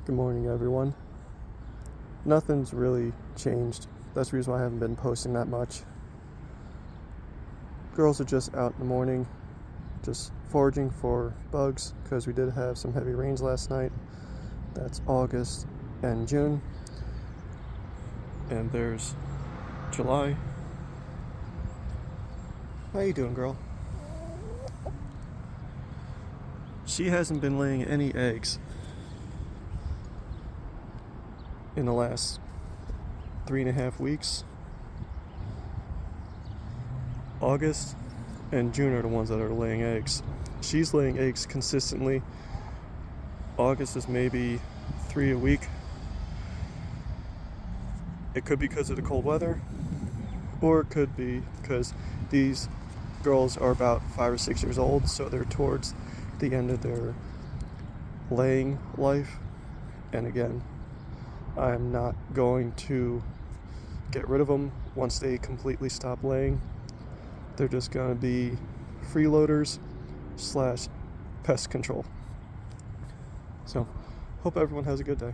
Good morning, everyone. Nothing's really changed. That's the reason why I haven't been posting that much. Girls are just out in the morning, just foraging for bugs, because we did have some heavy rains last night. That's August and June. And there's July. How you doing, girl? She hasn't been laying any eggs in the last 3.5 weeks. August and June are the ones that are laying eggs. She's laying eggs consistently. August is maybe 3 a week. It could be because of the cold weather, or it could be because these girls are about 5 or 6 years old, so they're towards the end of their laying life. And again, I'm not going to get rid of them once they completely stop laying. They're just going to be freeloaders / pest control. So, hope everyone has a good day.